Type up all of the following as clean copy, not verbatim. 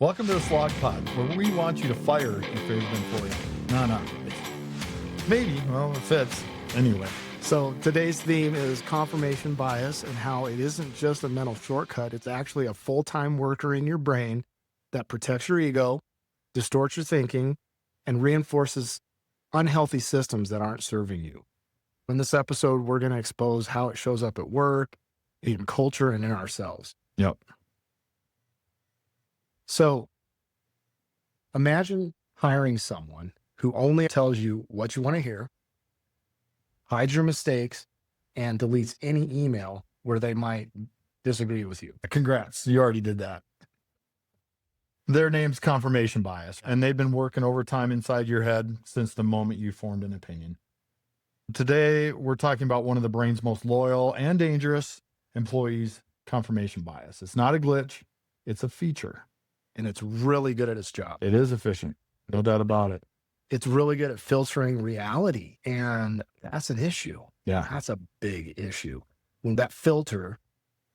Welcome to the Slog Pod, where we want you to fire your favorite employee. No. Maybe, well, it fits. Anyway. So today's theme is confirmation bias and how it isn't just a mental shortcut. It's actually a full-time worker in your brain that protects your ego, distorts your thinking, and reinforces unhealthy systems that aren't serving you. In this episode, we're going to expose how it shows up at work, in culture, and in ourselves. Yep. So imagine hiring someone who only tells you what you want to hear, hides your mistakes, and deletes any email where they might disagree with you. Congrats. You already did that. Their name's confirmation bias, and they've been working overtime inside your head since the moment you formed an opinion. Today, we're talking about one of the brain's most loyal and dangerous employees, confirmation bias. It's not a glitch. It's a feature. And it's really good at its job. It is efficient. No doubt about it. It's really good at filtering reality. And that's an issue. Yeah. That's a big issue. When that filter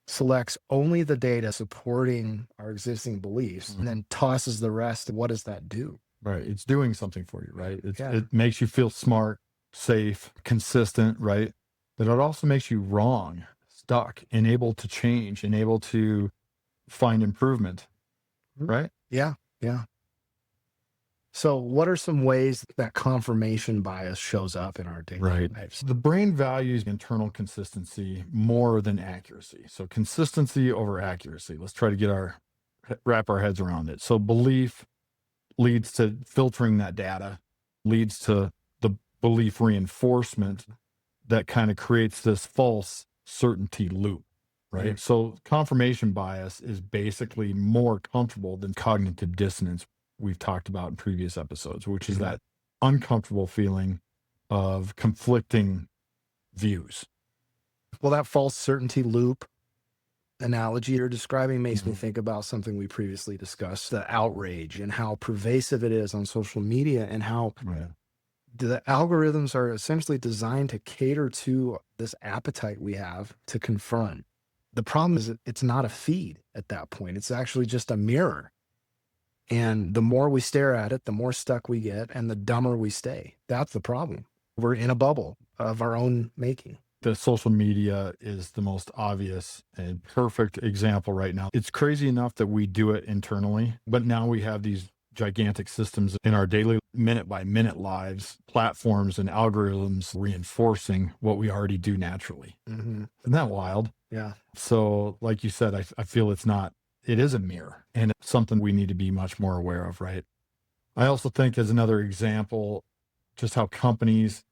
selects only the data supporting our existing beliefs and then tosses the rest, what does that do? Right. It's doing something for you, right? Yeah. It makes you feel smart, safe, consistent, right? But it also makes you wrong, stuck, and able to change and able to find improvement, right? Yeah. So what are some ways that confirmation bias shows up in our daily lives? The brain values internal consistency more than accuracy. So consistency over accuracy. Let's try to wrap our heads around it. So belief leads to filtering that data, leads to the belief reinforcement that kind of creates this false certainty loop, right? Mm-hmm. So confirmation bias is basically more comfortable than cognitive dissonance we've talked about in previous episodes, which is that uncomfortable feeling of conflicting views. Well, that false certainty loop analogy you're describing makes me think about something we previously discussed, the outrage and how pervasive it is on social media and how the algorithms are essentially designed to cater to this appetite we have to confront. The problem is that it's not a feed at that point. It's actually just a mirror. And the more we stare at it, the more stuck we get and the dumber we stay. That's the problem. We're in a bubble of our own making. The social media is the most obvious and perfect example right now. It's crazy enough that we do it internally, but now we have these gigantic systems in our daily minute by minute lives, platforms and algorithms reinforcing what we already do naturally. Isn't that wild? Yeah. So like you said, I feel it is a mirror and it's something we need to be much more aware of, right? I also think as another example, just how companies,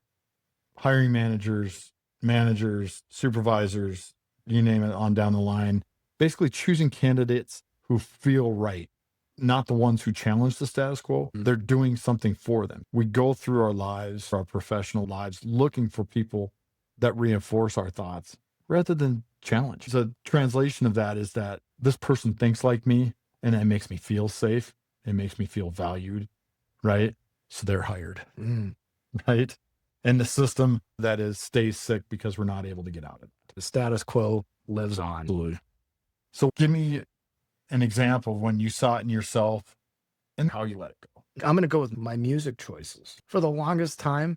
hiring managers, supervisors, you name it on down the line, basically choosing candidates who feel right, not the ones who challenge the status quo. They're doing something for them. We go through our lives, our professional lives, looking for people that reinforce our thoughts rather than challenge. The translation of that is that this person thinks like me and that makes me feel safe. It makes me feel valued, right? So they're hired, right? And the system that stays sick because we're not able to get out of it. The status quo lives on. Absolutely. So give me an example of when you saw it in yourself and how you let it go. I'm going to go with my music choices. For the longest time,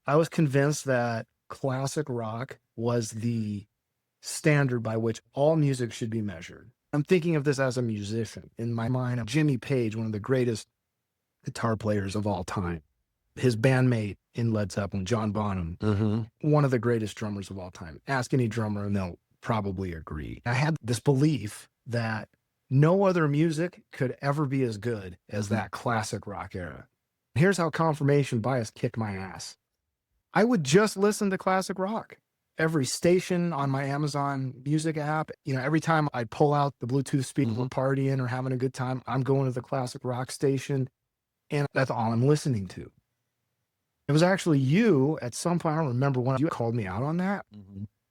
I was convinced that classic rock was the standard by which all music should be measured. I'm thinking of this as a musician. In my mind, Jimmy Page, one of the greatest guitar players of all time. His bandmate in Led Zeppelin, John Bonham, one of the greatest drummers of all time. Ask any drummer and they'll probably agree. I had this belief that no other music could ever be as good as that classic rock era. Here's how confirmation bias kicked my ass. I would just listen to classic rock. Every station on my Amazon Music app, every time I'd pull out the Bluetooth speaker, we're partying or having a good time, I'm going to the classic rock station, and that's all I'm listening to. It was actually you at some point, I don't remember when you called me out on that,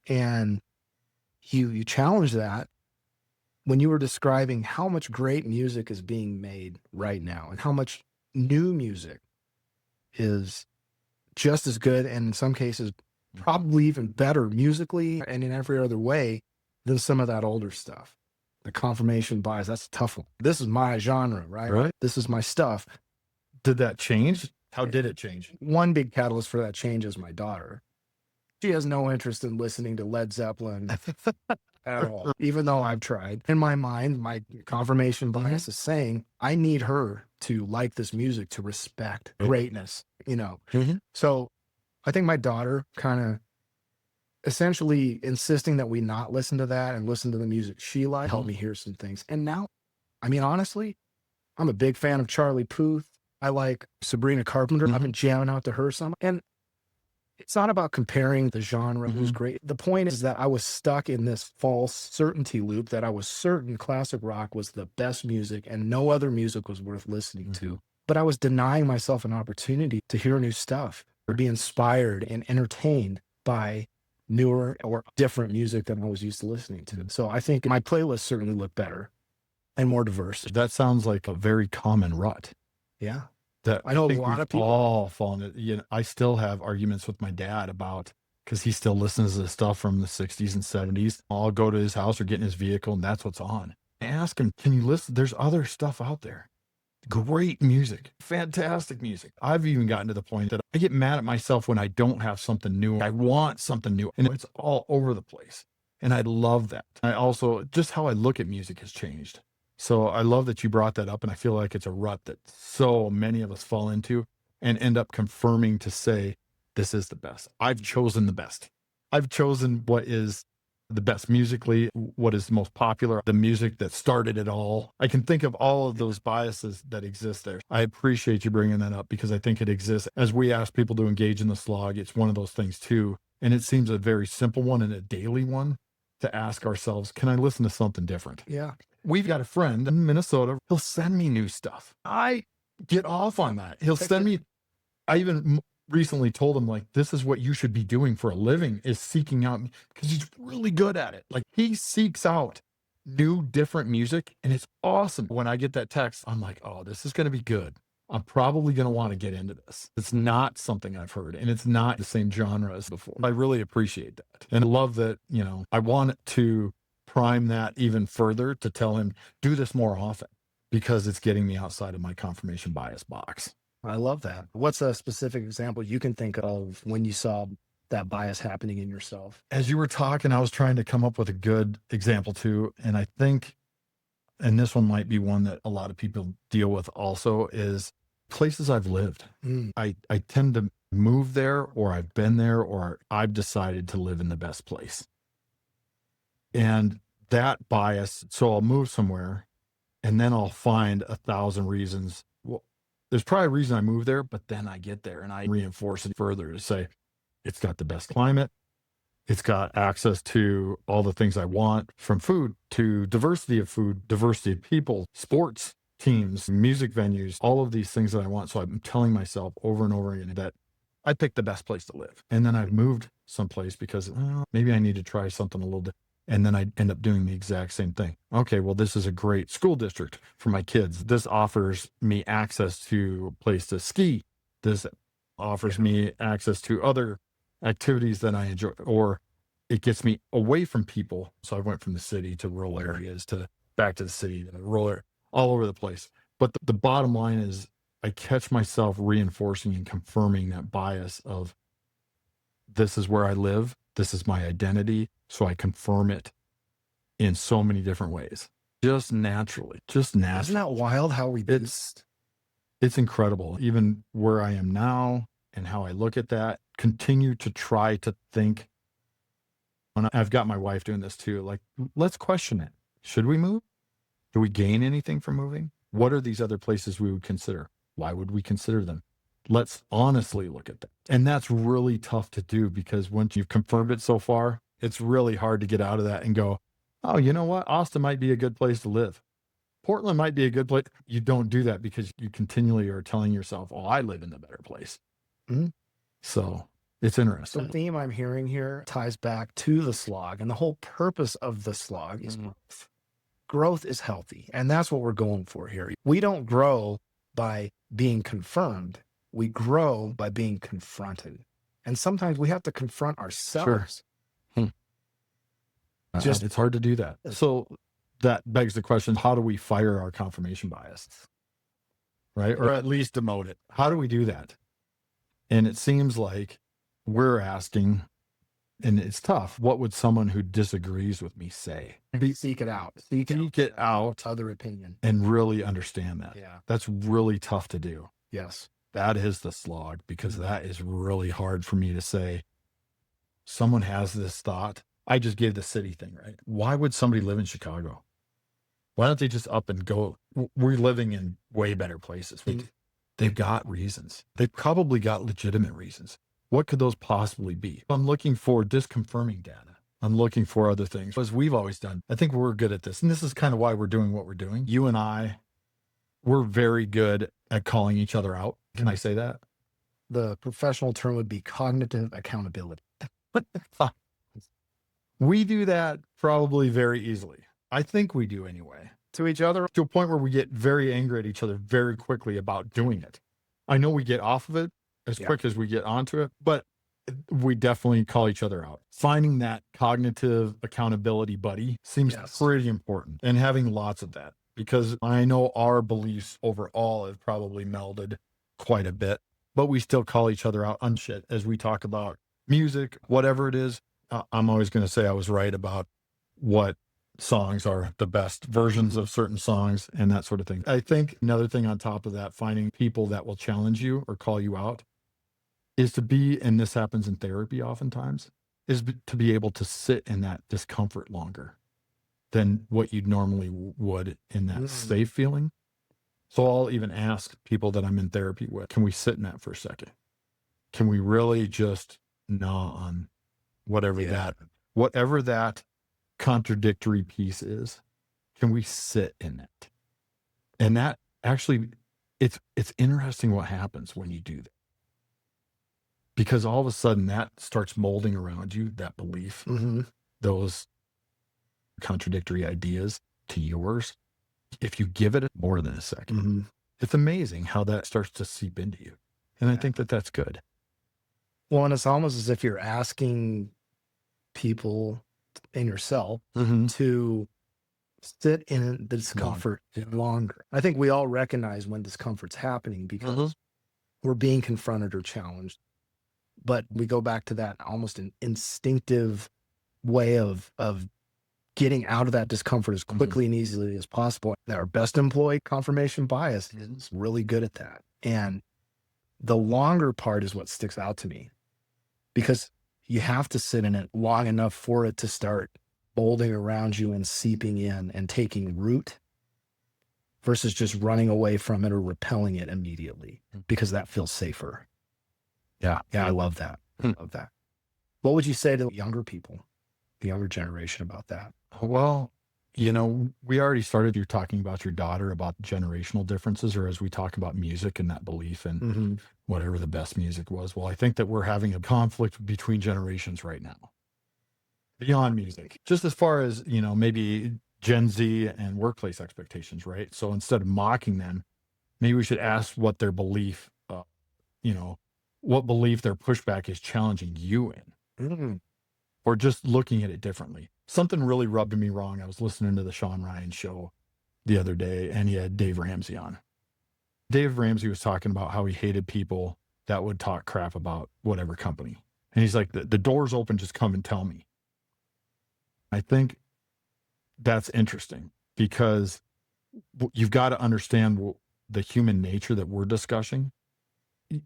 and you challenged that when you were describing how much great music is being made right now and how much new music is just as good and in some cases probably even better musically and in every other way than some of that older stuff. The confirmation bias, that's a tough one. This is my genre, right? Right. This is my stuff. Did that change? How did it change? One big catalyst for that change is my daughter. She has no interest in listening to Led Zeppelin at all, even though I've tried. In my mind, my confirmation bias is saying I need her to like this music, to respect greatness, you know? So I think my daughter kind of essentially insisting that we not listen to that and listen to the music she likes helped me hear some things. And now, I mean, honestly, I'm a big fan of Charlie Puth. I like Sabrina Carpenter. I've been jamming out to her some. And it's not about comparing the genre who's great. The point is that I was stuck in this false certainty loop that I was certain classic rock was the best music and no other music was worth listening to. But I was denying myself an opportunity to hear new stuff or be inspired and entertained by newer or different music than I was used to listening to. So I think my playlists certainly look better and more diverse. That sounds like a very common rut. Yeah. That I know a think lot we've of people. all fallen. You know, I still have arguments with my dad about because he still listens to stuff from the 60s and 70s. I'll go to his house or get in his vehicle, and that's what's on. I ask him, "Can you listen? There's other stuff out there. Great music, fantastic music." I've even gotten to the point that I get mad at myself when I don't have something new. I want something new, and it's all over the place. And I love that. I also just how I look at music has changed. So I love that you brought that up, and I feel like it's a rut that so many of us fall into and end up confirming to say, this is the best. I've chosen the best. I've chosen what is the best musically, what is the most popular, the music that started it all. I can think of all of those biases that exist there. I appreciate you bringing that up because I think it exists. As we ask people to engage in the slog, it's one of those things too. And it seems a very simple one and a daily one to ask ourselves, can I listen to something different? Yeah. We've got a friend in Minnesota. He'll send me new stuff. I get off on that. He'll send me, I even recently told him, like, this is what you should be doing for a living is seeking out, because he's really good at it. Like, he seeks out new, different music, and it's awesome. When I get that text, I'm like, oh, this is going to be good. I'm probably going to want to get into this. It's not something I've heard, and it's not the same genre as before. I really appreciate that. And I love that, you know, I want to prime that even further to tell him, do this more often because it's getting me outside of my confirmation bias box. I love that. What's a specific example you can think of when you saw that bias happening in yourself? As you were talking, I was trying to come up with a good example too. And I think, and this one might be one that a lot of people deal with also, is places I've lived. I tend to move there, or I've been there, or I've decided to live in the best place. And that bias, so I'll move somewhere and then I'll find 1,000 reasons. Well, there's probably a reason I moved there, but then I get there and I reinforce it further to say, it's got the best climate. It's got access to all the things I want, from food to diversity of food, diversity of people, sports teams, music venues, all of these things that I want. So I'm telling myself over and over again that I picked the best place to live. And then I've moved someplace because maybe I need to try something a little different. And then I end up doing the exact same thing. Okay, well, this is a great school district for my kids. This offers me access to a place to ski. This offers me access to other activities that I enjoy, or it gets me away from people. So I went from the city to rural areas to back to the city to rural area, all over the place. But the bottom line is I catch myself reinforcing and confirming that bias of this is where I live. This is my identity. So I confirm it in so many different ways, just naturally. Isn't that wild how we did? It's incredible. Even where I am now and how I look at that, continue to try to think. And I've got my wife doing this too. Like, let's question it. Should we move? Do we gain anything from moving? What are these other places we would consider? Why would we consider them? Let's honestly look at that. And that's really tough to do because once you've confirmed it so far, it's really hard to get out of that and go, oh, you know what? Austin might be a good place to live. Portland might be a good place. You don't do that because you continually are telling yourself, oh, I live in the better place. So it's interesting. The theme I'm hearing here ties back to the slog, and the whole purpose of the slog is growth. Growth is healthy, and that's what we're going for here. We don't grow by being confirmed. We grow by being confronted. And sometimes we have to confront ourselves. It's hard to do that. So that begs the question, how do we fire our confirmation bias? Right? Or at least demote it. How do we do that? And it seems like we're asking, and it's tough, what would someone who disagrees with me say? Seek it out. Seek it out other opinion. and really understand that. Yeah. That's really tough to do. Yes. That is the slog, because that is really hard for me to say. Someone has this thought. I just gave the city thing, right? Why would somebody live in Chicago? Why don't they just up and go? We're living in way better places. They've got reasons. They've probably got legitimate reasons. What could those possibly be? I'm looking for disconfirming data. I'm looking for other things, as we've always done. I think we're good at this. And this is kind of why we're doing what we're doing. You and I, we're very good at calling each other out. Can I say that? The professional term would be cognitive accountability. We do that probably very easily. I think we do anyway. To each other? To a point where we get very angry at each other very quickly about doing it. I know we get off of it as quick as we get onto it, but we definitely call each other out. Finding that cognitive accountability buddy seems pretty important, and having lots of that, because I know our beliefs overall have probably melded quite a bit, but we still call each other out on shit as we talk about music, whatever it is. I'm always going to say I was right about what songs are the best versions of certain songs and that sort of thing. I think another thing on top of that, finding people that will challenge you or call you out, is to be, and this happens in therapy oftentimes, is to be able to sit in that discomfort longer than what you normally would in that safe feeling. So I'll even ask people that I'm in therapy with, can we sit in that for a second? Can we really just gnaw on whatever that contradictory piece is? Can we sit in it? And that actually, it's interesting what happens when you do that. Because all of a sudden that starts molding around you, that belief, those contradictory ideas to yours. If you give it more than a second, it's amazing how that starts to seep into you. And I think that that's good. Well, and it's almost as if you're asking people and yourself to sit in the discomfort longer. I think we all recognize when discomfort's happening because we're being confronted or challenged. But we go back to that almost an instinctive way of getting out of that discomfort as quickly and easily as possible. Our best employee, confirmation bias, is really good at that. And the longer part is what sticks out to me, because you have to sit in it long enough for it to start folding around you and seeping in and taking root, versus just running away from it or repelling it immediately, because that feels safer. Yeah, I love that. I love that. What would you say to younger people, the younger generation, about that? Well, we already started, you're talking about your daughter, about generational differences, or as we talk about music and that belief and whatever the best music was. Well, I think that we're having a conflict between generations right now, beyond music, just as far as, maybe Gen Z and workplace expectations, right? So instead of mocking them, maybe we should ask what their belief, what belief their pushback is challenging you in, or just looking at it differently. Something really rubbed me wrong. I was listening to the Sean Ryan show the other day, and he had Dave Ramsey on. Dave Ramsey was talking about how he hated people that would talk crap about whatever company. And he's like, the door's open, just come and tell me. I think that's interesting, because you've got to understand the human nature that we're discussing.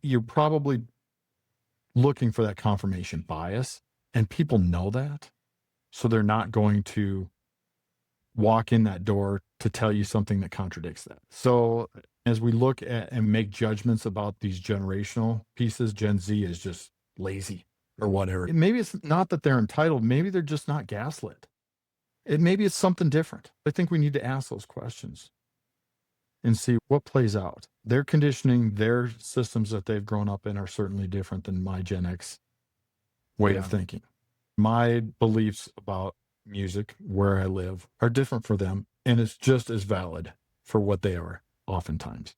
You're probably looking for that confirmation bias, and people know that. So they're not going to walk in that door to tell you something that contradicts that. So as we look at and make judgments about these generational pieces, Gen Z is just lazy or whatever. Maybe it's not that they're entitled. Maybe they're just not gaslit. Maybe it's something different. I think we need to ask those questions and see what plays out. Their conditioning, their systems that they've grown up in are certainly different than my Gen X way of thinking. My beliefs about music, where I live, are different for them, and it's just as valid for what they are oftentimes.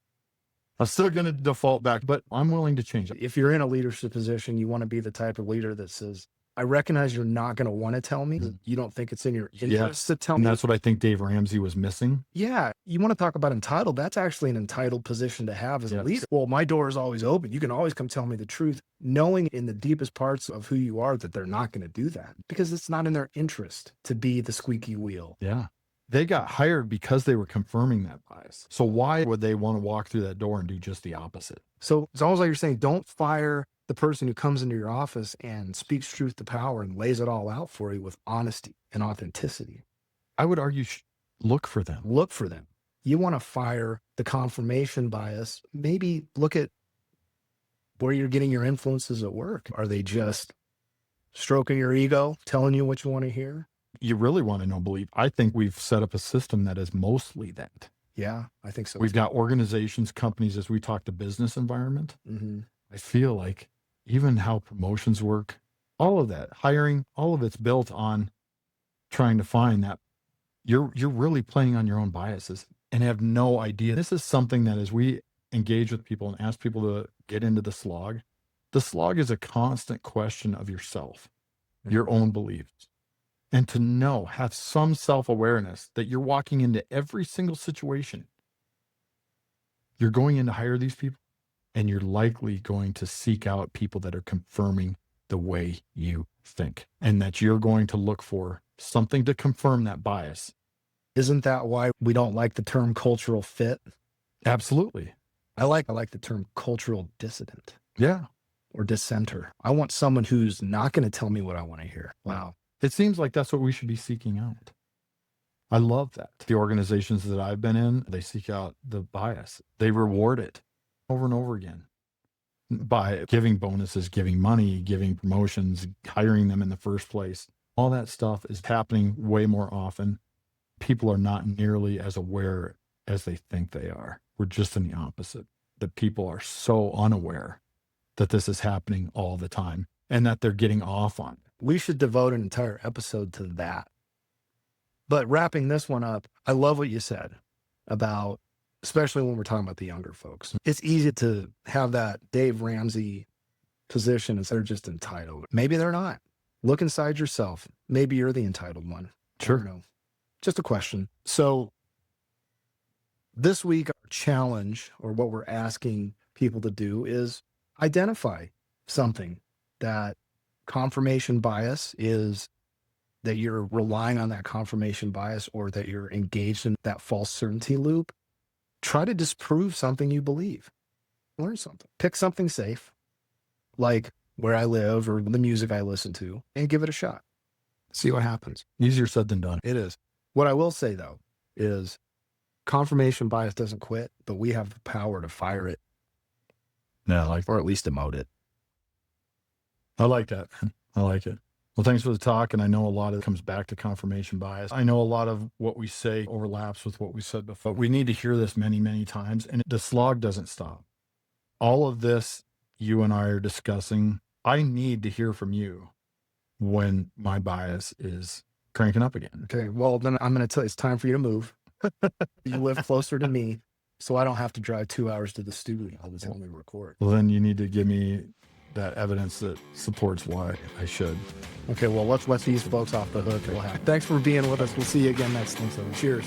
I'm still going to default back, but I'm willing to change it. If you're in a leadership position, you want to be the type of leader that says, I recognize you're not going to want to tell me. You don't think it's in your interest to tell And me. that's what I think Dave Ramsey was missing. Yeah. You want to talk about entitled. That's actually an entitled position to have as a Yes. leader. Well, my door is always open. You can always come tell me the truth, knowing in the deepest parts of who you are that they're not going to do that because it's not in their interest to be the squeaky wheel. Yeah. They got hired because they were confirming that bias. So why would they want to walk through that door and do just the opposite? So it's almost like you're saying, don't fire the person who comes into your office and speaks truth to power and lays it all out for you with honesty and authenticity. I would argue look for them. Look for them. You want to fire the confirmation bias. Maybe look at where you're getting your influences at work. Are they just stroking your ego, telling you what you want to hear? You really want to know belief. I think we've set up a system that is mostly that. Yeah, I think so. We've got organizations, companies, as we talk to business environment. Mm-hmm. I feel like even how promotions work, all of that, hiring, all of it's built on trying to find that you're really playing on your own biases and have no idea. This is something that as we engage with people and ask people to get into the slog is a constant question of yourself, your own beliefs. And to know, have some self-awareness that you're walking into every single situation. You're going in to hire these people, and you're likely going to seek out people that are confirming the way you think, and that you're going to look for something to confirm that bias. Isn't that why we don't like the term cultural fit? Absolutely. I like the term cultural dissident. Yeah. Or dissenter. I want someone who's not going to tell me what I want to hear. Wow. It seems like that's what we should be seeking out. I love that. The organizations that I've been in, they seek out the bias. They reward it over and over again by giving bonuses, giving money, giving promotions, hiring them in the first place. All that stuff is happening way more often. People are not nearly as aware as they think they are. We're just in the opposite. The people are so unaware that this is happening all the time and that they're getting off on it. We should devote an entire episode to that. But wrapping this one up, I love what you said about, especially when we're talking about the younger folks. It's easy to have that Dave Ramsey position as they're just entitled. Maybe they're not. Look inside yourself. Maybe you're the entitled one. Sure. I don't know. Just a question. So this week, our challenge, or what we're asking people to do, is identify something that confirmation bias is, that you're relying on that confirmation bias, or that you're engaged in that false certainty loop. Try to disprove something you believe. Learn something. Pick something safe, like where I live or the music I listen to, and give it a shot. See what happens. Easier said than done. It is. What I will say, though, is confirmation bias doesn't quit, but we have the power to fire it. Yeah, or at least demote it. I like that. I like it. Well, thanks for the talk. And I know a lot of it comes back to confirmation bias. I know a lot of what we say overlaps with what we said before. We need to hear this many, many times. And the slog doesn't stop. All of this you and I are discussing, I need to hear from you when my bias is cranking up again. Okay. Well, then I'm going to tell you, it's time for you to move. You live closer to me, so I don't have to drive 2 hours to the studio all the time we record. Well, then you need to give me that evidence that supports why I should. Okay, well, let's let these folks off the hook. Thanks for being with us. We'll see you again next episode. Cheers.